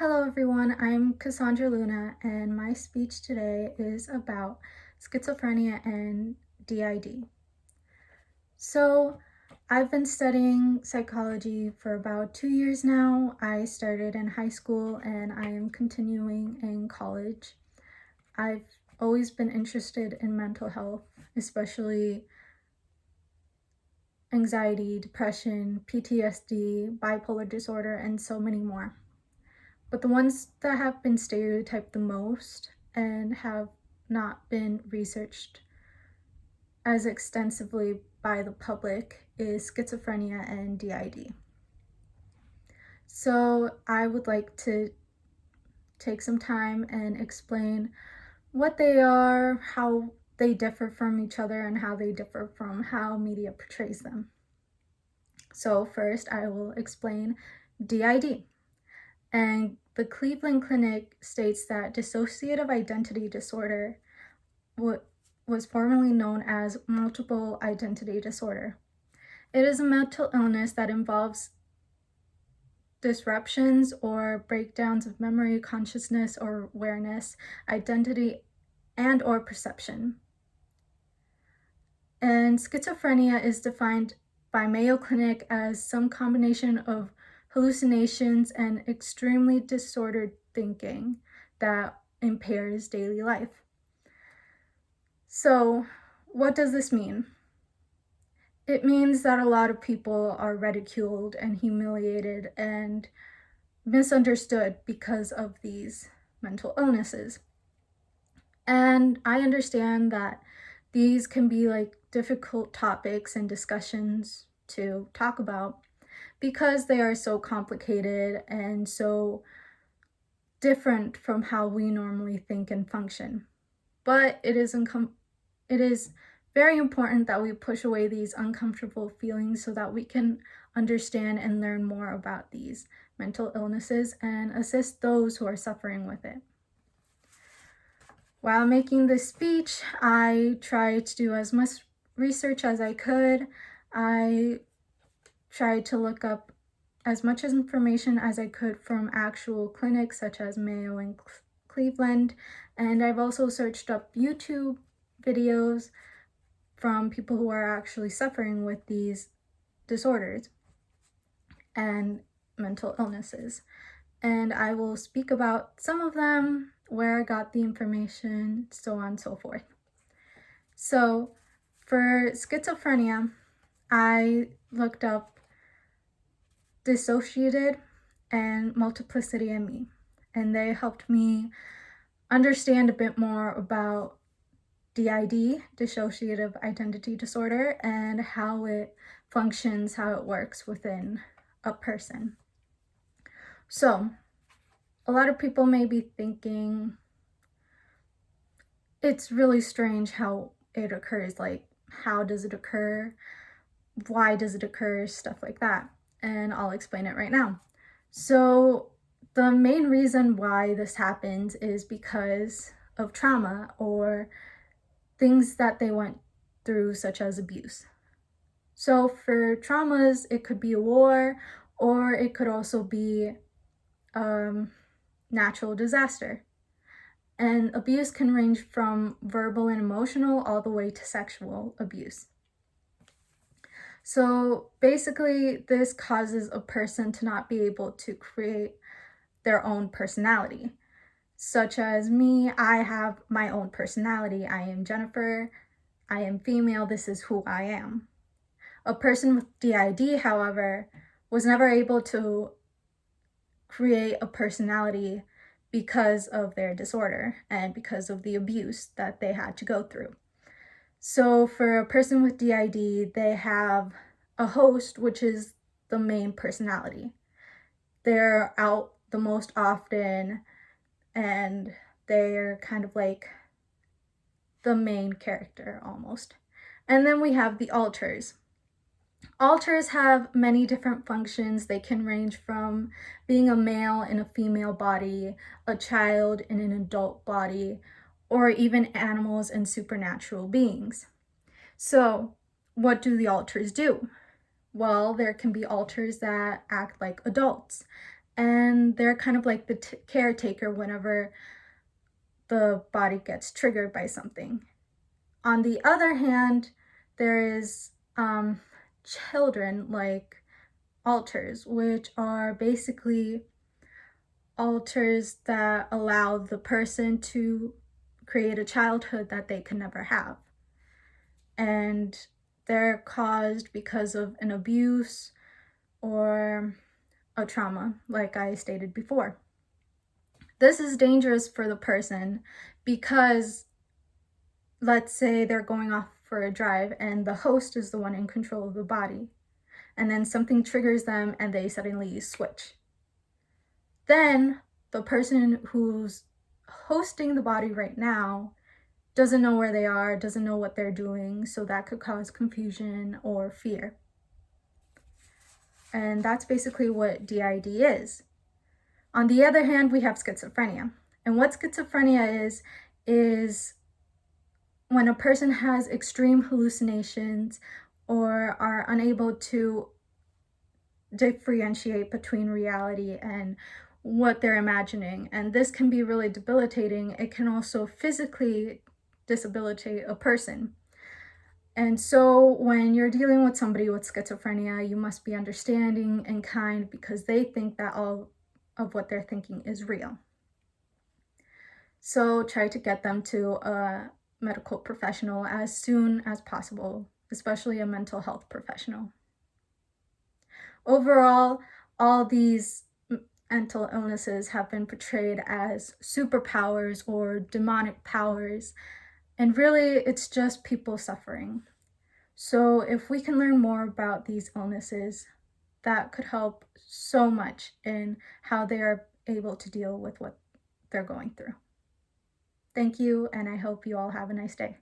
Hello everyone, I'm Cassandra Luna and my speech today is about schizophrenia and DID. So I've been studying psychology for about 2 years now. I started in high school and I am continuing in college. I've always been interested in mental health, especially anxiety, depression, PTSD, bipolar disorder, and so many more. But the ones that have been stereotyped the most and have not been researched as extensively by the public is schizophrenia and DID. So I would like to take some time and explain what they are, how they differ from each other, and how they differ from how media portrays them. So first I will explain DID. And the Cleveland Clinic states that dissociative identity disorder was formerly known as multiple identity disorder. It is a mental illness that involves disruptions or breakdowns of memory, consciousness, or awareness, identity, and or perception. And schizophrenia is defined by Mayo Clinic as some combination of hallucinations and extremely disordered thinking that impairs daily life. So, what does this mean? It means that a lot of people are ridiculed and humiliated and misunderstood because of these mental illnesses. And I understand that these can be like difficult topics and discussions to talk about because they are so complicated and so different from how we normally think and function. But it is very important that we push away these uncomfortable feelings so that we can understand and learn more about these mental illnesses and assist those who are suffering with it. While making this speech, I tried to do as much research as I could. I tried to look up as much information as I could from actual clinics such as Mayo and Cleveland, and I've also searched up YouTube videos from people who are actually suffering with these disorders and mental illnesses. And I will speak about some of them, where I got the information, so on and so forth. So for schizophrenia, I looked up dissociated and multiplicity in me, and they helped me understand a bit more about DID, dissociative identity disorder, and how it functions, how it works within a person. So, a lot of people may be thinking, it's really strange how it occurs, like, how does it occur? Why does it occur? Stuff like that. And I'll explain it right now. So, the main reason why this happens is because of trauma or things that they went through, such as abuse. So for traumas, it could be a war, or it could also be natural disaster. And abuse can range from verbal and emotional all the way to sexual abuse. So basically, this causes a person to not be able to create their own personality. Such as me, I have my own personality. I am Jennifer, I am female, this is who I am. A person with DID, however, was never able to create a personality because of their disorder and because of the abuse that they had to go through. So for a person with DID, they have a host, which is the main personality. They're out the most often, and they're kind of like the main character almost. And then we have the alters. Alters have many different functions. They can range from being a male in a female body, a child in an adult body, or even animals and supernatural beings. So, what do the alters do? Well, there can be alters that act like adults, and they're kind of like the caretaker whenever the body gets triggered by something. On the other hand, there is children like alters, which are basically alters that allow the person to create a childhood that they can never have. And they're caused because of an abuse or a trauma, like I stated before. This is dangerous for the person because, let's say they're going off for a drive and the host is the one in control of the body, and then something triggers them and they suddenly switch. Then the person who's hosting the body right now doesn't know where they are, doesn't know what they're doing, so that could cause confusion or fear. And that's basically what DID is. On the other hand, we have schizophrenia. And what schizophrenia is when a person has extreme hallucinations or are unable to differentiate between reality and what they're imagining. And this can be really debilitating. It can also physically disabilitate a person. And so when you're dealing with somebody with schizophrenia, you must be understanding and kind because they think that all of what they're thinking is real. So try to get them to a medical professional as soon as possible, especially a mental health professional. Overall, all these mental illnesses have been portrayed as superpowers or demonic powers, and really it's just people suffering. So if we can learn more about these illnesses, that could help so much in how they are able to deal with what they're going through. Thank you, and I hope you all have a nice day.